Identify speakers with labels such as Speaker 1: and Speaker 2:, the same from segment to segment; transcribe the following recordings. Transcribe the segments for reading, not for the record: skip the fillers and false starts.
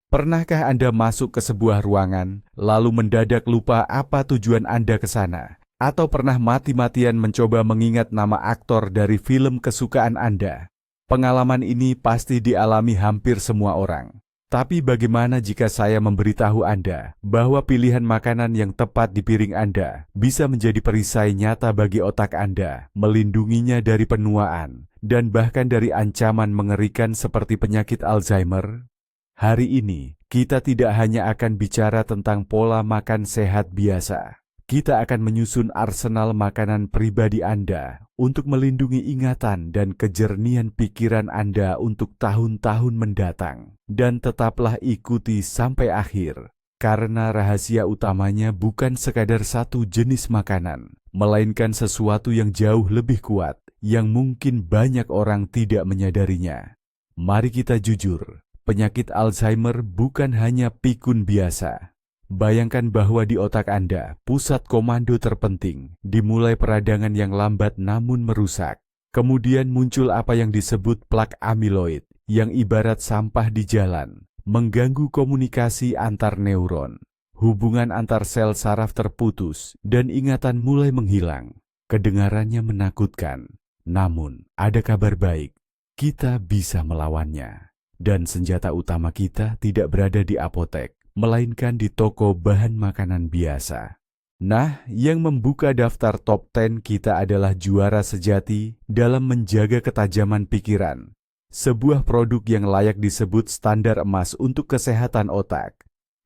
Speaker 1: Pernahkah Anda masuk ke sebuah ruangan, lalu mendadak lupa apa tujuan Anda ke sana? Atau pernah mati-matian mencoba mengingat nama aktor dari film kesukaan Anda? Pengalaman ini pasti dialami hampir semua orang. Tapi bagaimana jika saya memberitahu Anda bahwa pilihan makanan yang tepat di piring Anda bisa menjadi perisai nyata bagi otak Anda, melindunginya dari penuaan, dan bahkan dari ancaman mengerikan seperti penyakit Alzheimer? Hari ini, kita tidak hanya akan bicara tentang pola makan sehat biasa. Kita akan menyusun arsenal makanan pribadi Anda untuk melindungi ingatan dan kejernihan pikiran Anda untuk tahun-tahun mendatang. Dan tetaplah ikuti sampai akhir, karena rahasia utamanya bukan sekadar satu jenis makanan, melainkan sesuatu yang jauh lebih kuat, yang mungkin banyak orang tidak menyadarinya. Mari kita jujur. Penyakit Alzheimer bukan hanya pikun biasa. Bayangkan bahwa di otak Anda, pusat komando terpenting, dimulai peradangan yang lambat namun merusak. Kemudian muncul apa yang disebut plak amiloid, yang ibarat sampah di jalan, mengganggu komunikasi antar neuron. Hubungan antar sel saraf terputus, dan ingatan mulai menghilang. Kedengarannya menakutkan. Namun, ada kabar baik. Kita bisa melawannya. Dan senjata utama kita tidak berada di apotek, melainkan di toko bahan makanan biasa. Nah, yang membuka daftar top 10 kita adalah juara sejati dalam menjaga ketajaman pikiran. Sebuah produk yang layak disebut standar emas untuk kesehatan otak.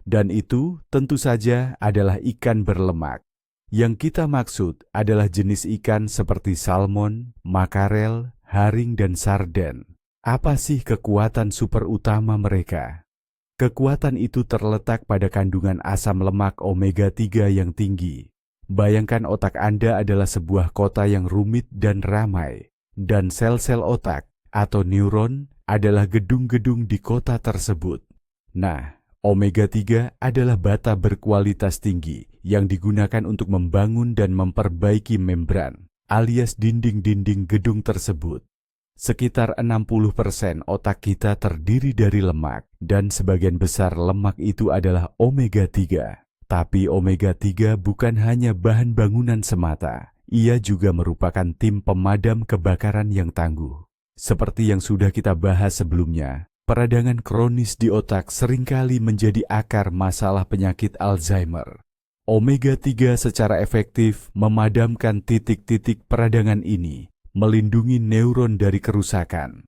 Speaker 1: Dan itu tentu saja adalah ikan berlemak. Yang kita maksud adalah jenis ikan seperti salmon, makarel, haring, dan sarden. Apa sih kekuatan super utama mereka? Kekuatan itu terletak pada kandungan asam lemak omega 3 yang tinggi. Bayangkan otak Anda adalah sebuah kota yang rumit dan ramai, dan sel-sel otak atau neuron adalah gedung-gedung di kota tersebut. Nah, omega 3 adalah bata berkualitas tinggi yang digunakan untuk membangun dan memperbaiki membran, alias dinding-dinding gedung tersebut. Sekitar 60% otak kita terdiri dari lemak, dan sebagian besar lemak itu adalah omega 3. Tapi omega 3 bukan hanya bahan bangunan semata, ia juga merupakan tim pemadam kebakaran yang tangguh. Seperti yang sudah kita bahas sebelumnya, peradangan kronis di otak seringkali menjadi akar masalah penyakit Alzheimer. Omega 3 secara efektif memadamkan titik-titik peradangan ini, melindungi neuron dari kerusakan.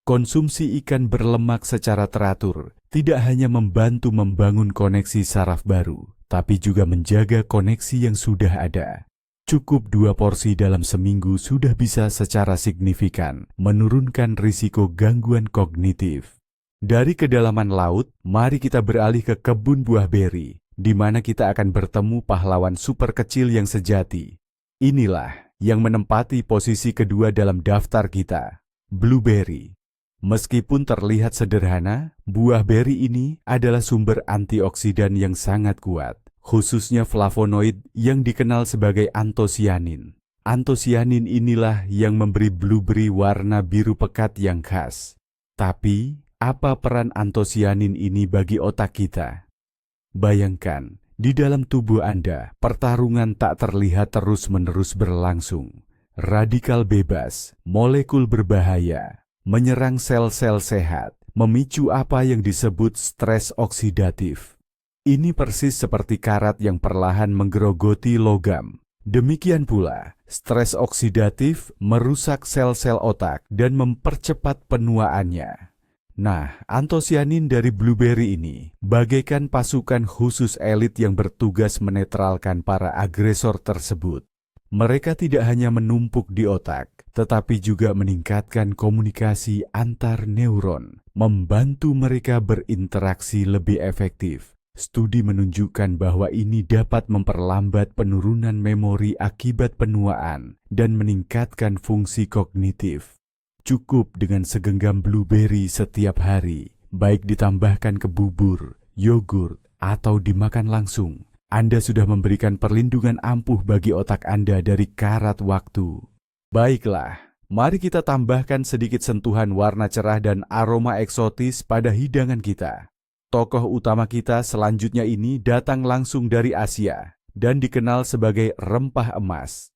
Speaker 1: Konsumsi ikan berlemak secara teratur tidak hanya membantu membangun koneksi saraf baru, tapi juga menjaga koneksi yang sudah ada. Cukup 2 porsi dalam seminggu sudah bisa secara signifikan menurunkan risiko gangguan kognitif. Dari kedalaman laut, mari kita beralih ke kebun buah beri, di mana kita akan bertemu pahlawan super kecil yang sejati. Inilah yang menempati posisi kedua dalam daftar kita, blueberry. Meskipun terlihat sederhana, buah beri ini adalah sumber antioksidan yang sangat kuat, khususnya flavonoid yang dikenal sebagai antosianin. Antosianin inilah yang memberi blueberry warna biru pekat yang khas. Tapi, apa peran antosianin ini bagi otak kita? Bayangkan, di dalam tubuh Anda, pertarungan tak terlihat terus-menerus berlangsung. Radikal bebas, molekul berbahaya, menyerang sel-sel sehat, memicu apa yang disebut stres oksidatif. Ini persis seperti karat yang perlahan menggerogoti logam. Demikian pula, stres oksidatif merusak sel-sel otak dan mempercepat penuaannya. Nah, antosianin dari blueberry ini bagaikan pasukan khusus elit yang bertugas menetralkan para agresor tersebut. Mereka tidak hanya menumpuk di otak, tetapi juga meningkatkan komunikasi antar neuron, membantu mereka berinteraksi lebih efektif. Studi menunjukkan bahwa ini dapat memperlambat penurunan memori akibat penuaan dan meningkatkan fungsi kognitif. Cukup dengan segenggam blueberry setiap hari, baik ditambahkan ke bubur, yogurt, atau dimakan langsung. Anda sudah memberikan perlindungan ampuh bagi otak Anda dari karat waktu. Baiklah, mari kita tambahkan sedikit sentuhan warna cerah dan aroma eksotis pada hidangan kita. Tokoh utama kita selanjutnya ini datang langsung dari Asia dan dikenal sebagai rempah emas.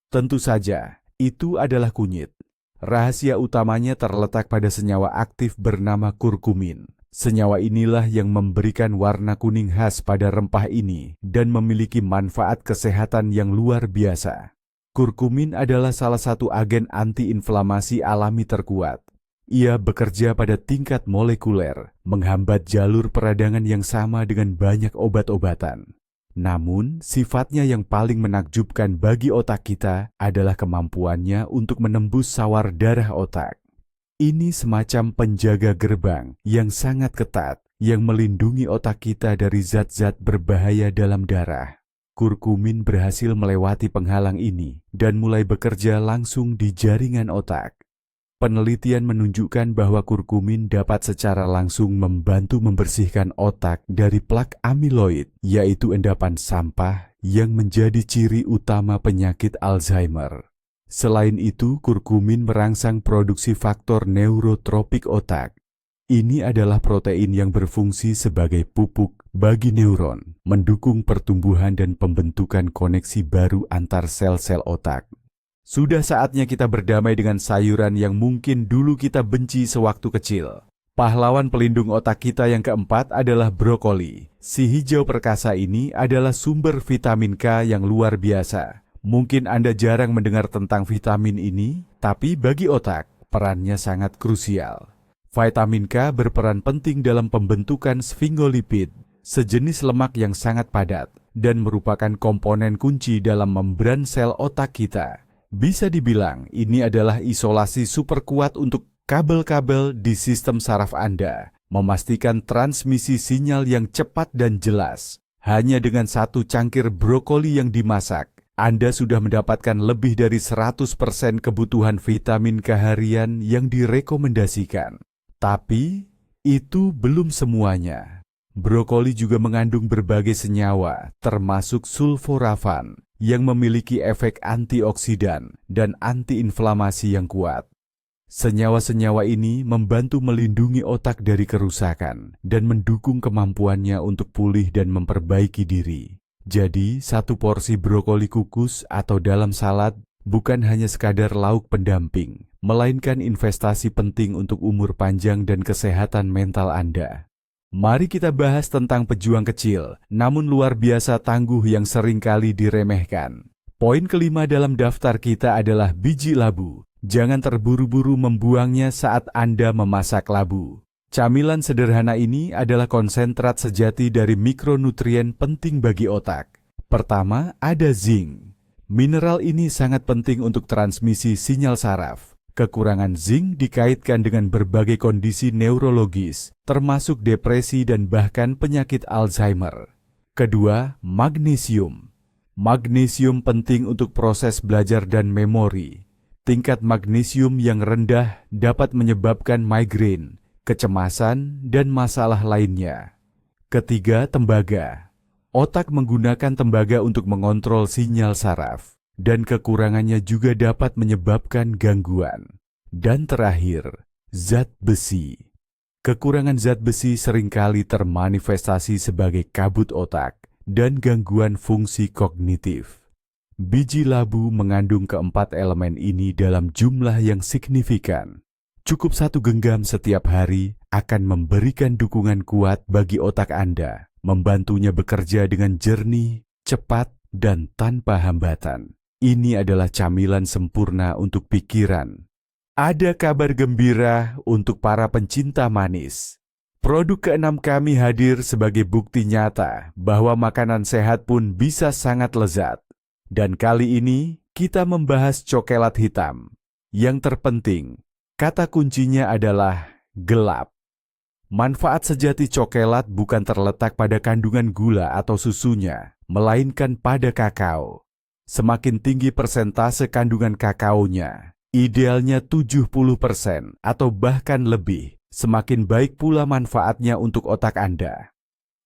Speaker 1: Tentu saja, itu adalah kunyit. Rahasia utamanya terletak pada senyawa aktif bernama kurkumin. Senyawa inilah yang memberikan warna kuning khas pada rempah ini dan memiliki manfaat kesehatan yang luar biasa. Kurkumin adalah salah satu agen antiinflamasi alami terkuat. Ia bekerja pada tingkat molekuler, menghambat jalur peradangan yang sama dengan banyak obat-obatan. Namun, sifatnya yang paling menakjubkan bagi otak kita adalah kemampuannya untuk menembus sawar darah otak. Ini semacam penjaga gerbang yang sangat ketat yang melindungi otak kita dari zat-zat berbahaya dalam darah. Kurkumin berhasil melewati penghalang ini dan mulai bekerja langsung di jaringan otak. Penelitian menunjukkan bahwa kurkumin dapat secara langsung membantu membersihkan otak dari plak amiloid, yaitu endapan sampah yang menjadi ciri utama penyakit Alzheimer. Selain itu, kurkumin merangsang produksi faktor neurotropik otak. Ini adalah protein yang berfungsi sebagai pupuk bagi neuron, mendukung pertumbuhan dan pembentukan koneksi baru antar sel-sel otak. Sudah saatnya kita berdamai dengan sayuran yang mungkin dulu kita benci sewaktu kecil. Pahlawan pelindung otak kita yang keempat adalah brokoli. Si hijau perkasa ini adalah sumber vitamin K yang luar biasa. Mungkin Anda jarang mendengar tentang vitamin ini, tapi bagi otak, perannya sangat krusial. Vitamin K berperan penting dalam pembentukan sfingolipid, sejenis lemak yang sangat padat, dan merupakan komponen kunci dalam membran sel otak kita. Bisa dibilang ini adalah isolasi super kuat untuk kabel-kabel di sistem saraf Anda, memastikan transmisi sinyal yang cepat dan jelas. Hanya dengan satu cangkir brokoli yang dimasak, Anda sudah mendapatkan lebih dari 100% kebutuhan vitamin K harian yang direkomendasikan. Tapi, itu belum semuanya. Brokoli juga mengandung berbagai senyawa, termasuk sulforafan, yang memiliki efek antioksidan dan antiinflamasi yang kuat. Senyawa-senyawa ini membantu melindungi otak dari kerusakan dan mendukung kemampuannya untuk pulih dan memperbaiki diri. Jadi, satu porsi brokoli kukus atau dalam salad bukan hanya sekadar lauk pendamping, melainkan investasi penting untuk umur panjang dan kesehatan mental Anda. Mari kita bahas tentang pejuang kecil, namun luar biasa tangguh yang sering kali diremehkan. Poin kelima dalam daftar kita adalah biji labu. Jangan terburu-buru membuangnya saat Anda memasak labu. Camilan sederhana ini adalah konsentrat sejati dari mikronutrien penting bagi otak. Pertama, ada zinc. Mineral ini sangat penting untuk transmisi sinyal saraf. Kekurangan zinc dikaitkan dengan berbagai kondisi neurologis, termasuk depresi dan bahkan penyakit Alzheimer. Kedua, magnesium. Magnesium penting untuk proses belajar dan memori. Tingkat magnesium yang rendah dapat menyebabkan migrain, kecemasan, dan masalah lainnya. Ketiga, tembaga. Otak menggunakan tembaga untuk mengontrol sinyal saraf, dan kekurangannya juga dapat menyebabkan gangguan. Dan terakhir, zat besi. Kekurangan zat besi seringkali termanifestasi sebagai kabut otak dan gangguan fungsi kognitif. Biji labu mengandung keempat elemen ini dalam jumlah yang signifikan. Cukup satu genggam setiap hari akan memberikan dukungan kuat bagi otak Anda, membantunya bekerja dengan jernih, cepat, dan tanpa hambatan. Ini adalah camilan sempurna untuk pikiran. Ada kabar gembira untuk para pencinta manis. Produk keenam kami hadir sebagai bukti nyata bahwa makanan sehat pun bisa sangat lezat. Dan kali ini kita membahas cokelat hitam. Yang terpenting, kata kuncinya adalah gelap. Manfaat sejati cokelat bukan terletak pada kandungan gula atau susunya, melainkan pada kakao. Semakin tinggi persentase kandungan kakaonya, idealnya 70% atau bahkan lebih, semakin baik pula manfaatnya untuk otak Anda.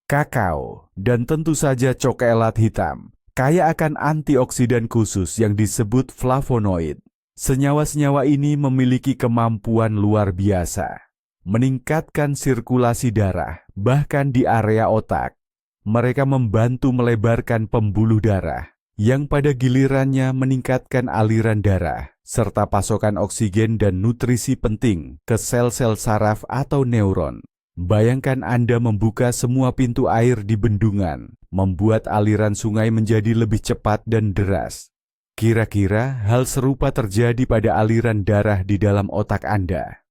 Speaker 1: Kakao, dan tentu saja cokelat hitam, kaya akan antioksidan khusus yang disebut flavonoid. Senyawa-senyawa ini memiliki kemampuan luar biasa. meningkatkan sirkulasi darah, bahkan di area otak. Mereka membantu melebarkan pembuluh darah, yang pada gilirannya meningkatkan aliran darah, serta pasokan oksigen dan nutrisi penting ke sel-sel saraf atau neuron. Bayangkan Anda membuka semua pintu air di bendungan, membuat aliran sungai menjadi lebih cepat dan deras. Kira-kira hal serupa terjadi pada aliran darah di dalam otak Anda.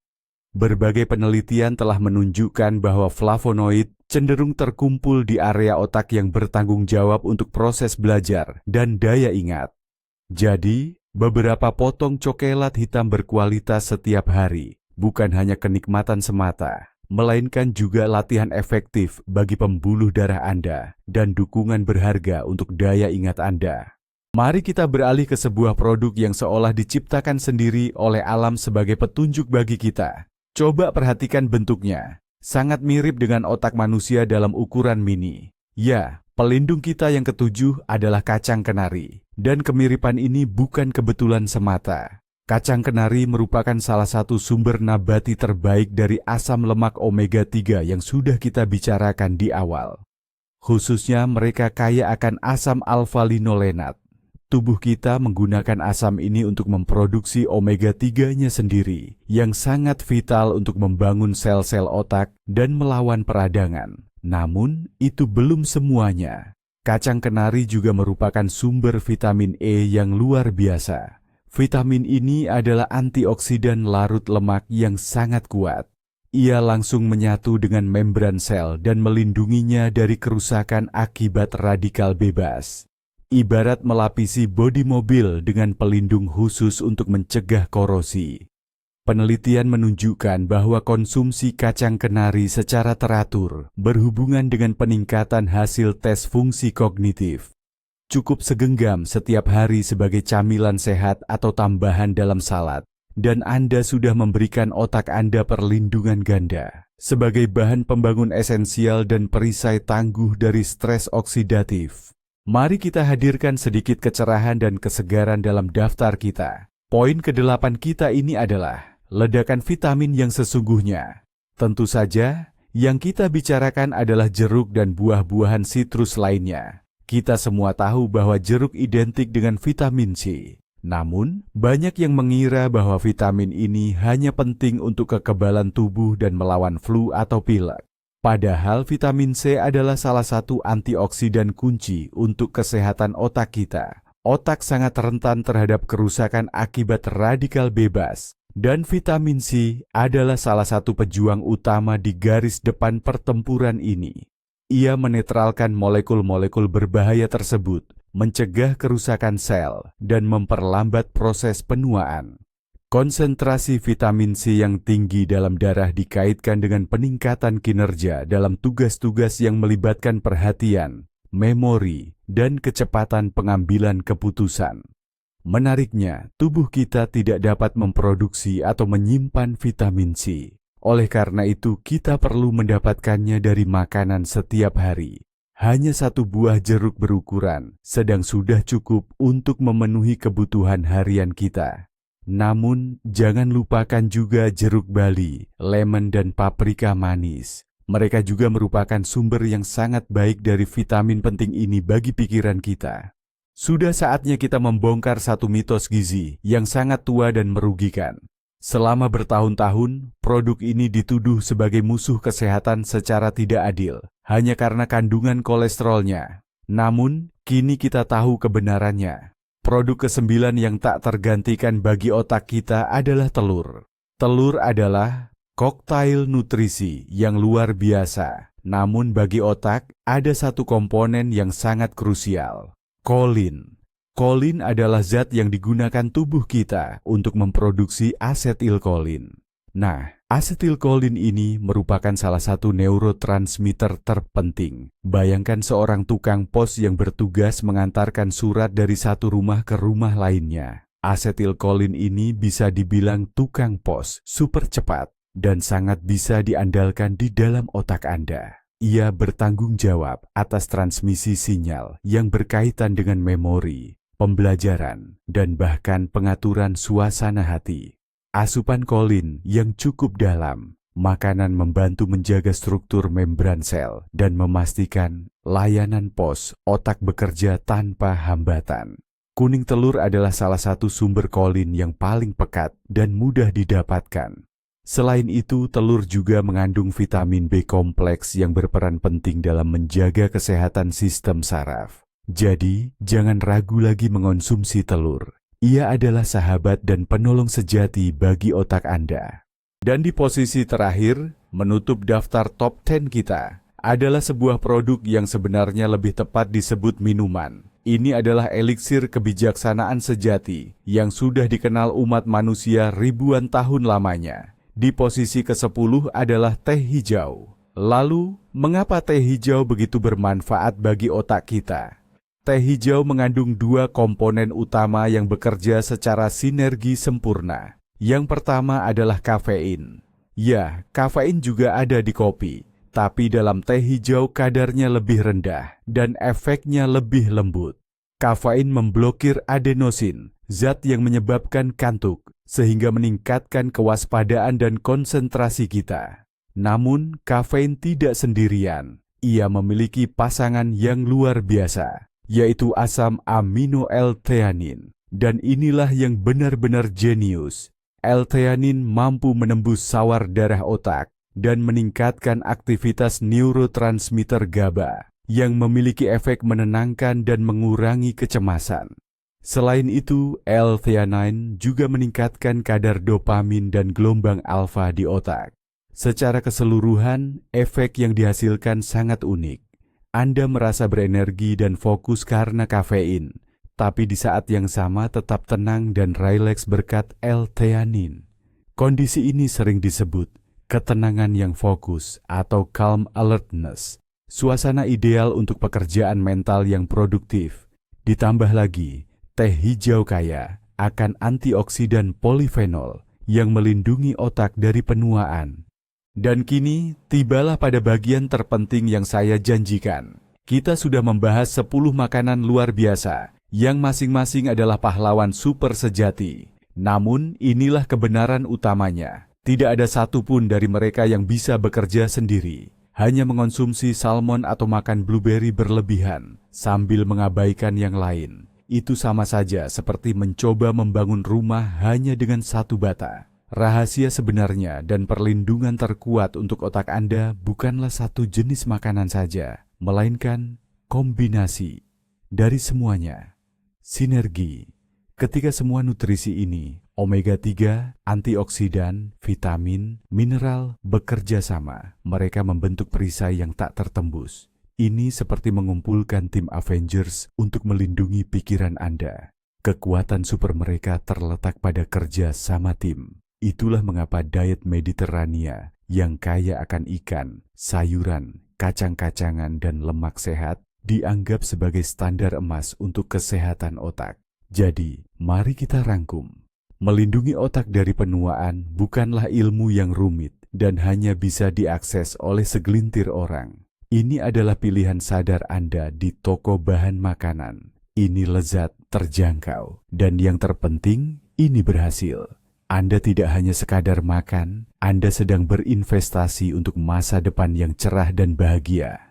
Speaker 1: Berbagai penelitian telah menunjukkan bahwa flavonoid cenderung terkumpul di area otak yang bertanggung jawab untuk proses belajar dan daya ingat. Jadi, beberapa potong coklat hitam berkualitas setiap hari bukan hanya kenikmatan semata, melainkan juga latihan efektif bagi pembuluh darah Anda dan dukungan berharga untuk daya ingat Anda. Mari kita beralih ke sebuah produk yang seolah diciptakan sendiri oleh alam sebagai petunjuk bagi kita. Coba perhatikan bentuknya. Sangat mirip dengan otak manusia dalam ukuran mini. Ya, pelindung kita yang ketujuh adalah kacang kenari. Dan kemiripan ini bukan kebetulan semata. Kacang kenari merupakan salah satu sumber nabati terbaik dari asam lemak omega 3 yang sudah kita bicarakan di awal. Khususnya mereka kaya akan asam alfa-linolenat. Tubuh kita menggunakan asam ini untuk memproduksi omega 3-nya sendiri, yang sangat vital untuk membangun sel-sel otak dan melawan peradangan. Namun, itu belum semuanya. Kacang kenari juga merupakan sumber vitamin E yang luar biasa. Vitamin ini adalah antioksidan larut lemak yang sangat kuat. Ia langsung menyatu dengan membran sel dan melindunginya dari kerusakan akibat radikal bebas. Ibarat melapisi bodi mobil dengan pelindung khusus untuk mencegah korosi. Penelitian menunjukkan bahwa konsumsi kacang kenari secara teratur berhubungan dengan peningkatan hasil tes fungsi kognitif. Cukup segenggam setiap hari sebagai camilan sehat atau tambahan dalam salad, dan Anda sudah memberikan otak Anda perlindungan ganda sebagai bahan pembangun esensial dan perisai tangguh dari stres oksidatif. Mari kita hadirkan sedikit kecerahan dan kesegaran dalam daftar kita. Poin ke-8 kita ini adalah ledakan vitamin yang sesungguhnya. Tentu saja, yang kita bicarakan adalah jeruk dan buah-buahan sitrus lainnya. Kita semua tahu bahwa jeruk identik dengan vitamin C. Namun, banyak yang mengira bahwa vitamin ini hanya penting untuk kekebalan tubuh dan melawan flu atau pilek. Padahal vitamin C adalah salah satu antioksidan kunci untuk kesehatan otak kita. Otak sangat rentan terhadap kerusakan akibat radikal bebas, dan vitamin C adalah salah satu pejuang utama di garis depan pertempuran ini. Ia menetralkan molekul-molekul berbahaya tersebut, mencegah kerusakan sel, dan memperlambat proses penuaan. Konsentrasi vitamin C yang tinggi dalam darah dikaitkan dengan peningkatan kinerja dalam tugas-tugas yang melibatkan perhatian, memori, dan kecepatan pengambilan keputusan. Menariknya, tubuh kita tidak dapat memproduksi atau menyimpan vitamin C. Oleh karena itu, kita perlu mendapatkannya dari makanan setiap hari. Hanya satu buah jeruk berukuran sedang sudah cukup untuk memenuhi kebutuhan harian kita. Namun, jangan lupakan juga jeruk bali, lemon, dan paprika manis. Mereka juga merupakan sumber yang sangat baik dari vitamin penting ini bagi pikiran kita. Sudah saatnya kita membongkar satu mitos gizi yang sangat tua dan merugikan. Selama bertahun-tahun, produk ini dituduh sebagai musuh kesehatan secara tidak adil, hanya karena kandungan kolesterolnya. Namun, kini kita tahu kebenarannya. Produk ke-9 yang tak tergantikan bagi otak kita adalah telur. Telur adalah koktail nutrisi yang luar biasa. Namun bagi otak, ada satu komponen yang sangat krusial. Kolin. Kolin adalah zat yang digunakan tubuh kita untuk memproduksi asetilkolin. Nah, asetilkolin ini merupakan salah satu neurotransmitter terpenting. Bayangkan seorang tukang pos yang bertugas mengantarkan surat dari satu rumah ke rumah lainnya. Asetilkolin ini bisa dibilang tukang pos super cepat dan sangat bisa diandalkan di dalam otak Anda. Ia bertanggung jawab atas transmisi sinyal yang berkaitan dengan memori, pembelajaran, dan bahkan pengaturan suasana hati. Asupan kolin yang cukup dalam Makanan membantu menjaga struktur membran sel dan memastikan layanan pos otak bekerja tanpa hambatan. Kuning telur adalah salah satu sumber kolin yang paling pekat dan mudah didapatkan. Selain itu, telur juga mengandung vitamin B kompleks yang berperan penting dalam menjaga kesehatan sistem saraf. Jadi, jangan ragu lagi mengonsumsi telur. Ia adalah sahabat dan penolong sejati bagi otak Anda. Dan di posisi terakhir, menutup daftar top 10 kita, adalah sebuah produk yang sebenarnya lebih tepat disebut minuman. Ini adalah eliksir kebijaksanaan sejati yang sudah dikenal umat manusia ribuan tahun lamanya. Di posisi ke-10 adalah teh hijau. Lalu, mengapa teh hijau begitu bermanfaat bagi otak kita? Teh hijau mengandung dua komponen utama yang bekerja secara sinergi sempurna. Yang pertama adalah kafein. Ya, kafein juga ada di kopi, tapi dalam teh hijau kadarnya lebih rendah dan efeknya lebih lembut. Kafein memblokir adenosin, zat yang menyebabkan kantuk, sehingga meningkatkan kewaspadaan dan konsentrasi kita. Namun, kafein tidak sendirian. Ia memiliki pasangan yang luar biasa, yaitu asam amino L-theanin. Dan inilah yang benar-benar jenius. L-theanin mampu menembus sawar darah otak dan meningkatkan aktivitas neurotransmitter GABA yang memiliki efek menenangkan dan mengurangi kecemasan. Selain itu, L-theanine juga meningkatkan kadar dopamin dan gelombang alfa di otak. Secara keseluruhan, efek yang dihasilkan sangat unik. Anda merasa berenergi dan fokus karena kafein, tapi di saat yang sama tetap tenang dan rileks berkat L-theanin. Kondisi ini sering disebut ketenangan yang fokus atau calm alertness, suasana ideal untuk pekerjaan mental yang produktif. Ditambah lagi, teh hijau kaya akan antioksidan polifenol yang melindungi otak dari penuaan. Dan kini, tibalah pada bagian terpenting yang saya janjikan. Kita sudah membahas 10 makanan luar biasa, yang masing-masing adalah pahlawan super sejati. Namun, inilah kebenaran utamanya. Tidak ada satupun dari mereka yang bisa bekerja sendiri. Hanya mengonsumsi salmon atau makan blueberry berlebihan, sambil mengabaikan yang lain. Itu sama saja seperti mencoba membangun rumah hanya dengan satu bata. Rahasia sebenarnya dan perlindungan terkuat untuk otak Anda bukanlah satu jenis makanan saja, melainkan kombinasi dari semuanya. Sinergi. Ketika semua nutrisi ini, omega 3, antioksidan, vitamin, mineral, bekerja sama, mereka membentuk perisai yang tak tertembus. Ini seperti mengumpulkan tim Avengers untuk melindungi pikiran Anda. Kekuatan super mereka terletak pada kerja sama tim. Itulah mengapa diet Mediterania yang kaya akan ikan, sayuran, kacang-kacangan, dan lemak sehat dianggap sebagai standar emas untuk kesehatan otak. Jadi, mari kita rangkum. Melindungi otak dari penuaan bukanlah ilmu yang rumit dan hanya bisa diakses oleh segelintir orang. Ini adalah pilihan sadar Anda di toko bahan makanan. Ini lezat, terjangkau, dan yang terpenting, ini berhasil. Anda tidak hanya sekadar makan, Anda sedang berinvestasi untuk masa depan yang cerah dan bahagia.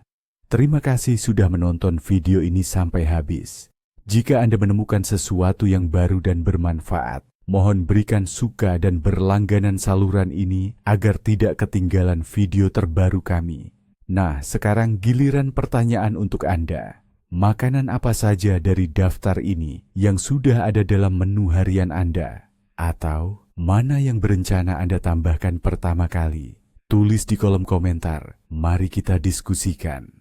Speaker 1: Terima kasih sudah menonton video ini sampai habis. Jika Anda menemukan sesuatu yang baru dan bermanfaat, mohon berikan suka dan berlangganan saluran ini agar tidak ketinggalan video terbaru kami. Nah, sekarang giliran pertanyaan untuk Anda. Makanan apa saja dari daftar ini yang sudah ada dalam menu harian Anda? Atau mana yang berencana Anda tambahkan pertama kali? Tulis di kolom komentar, mari kita diskusikan.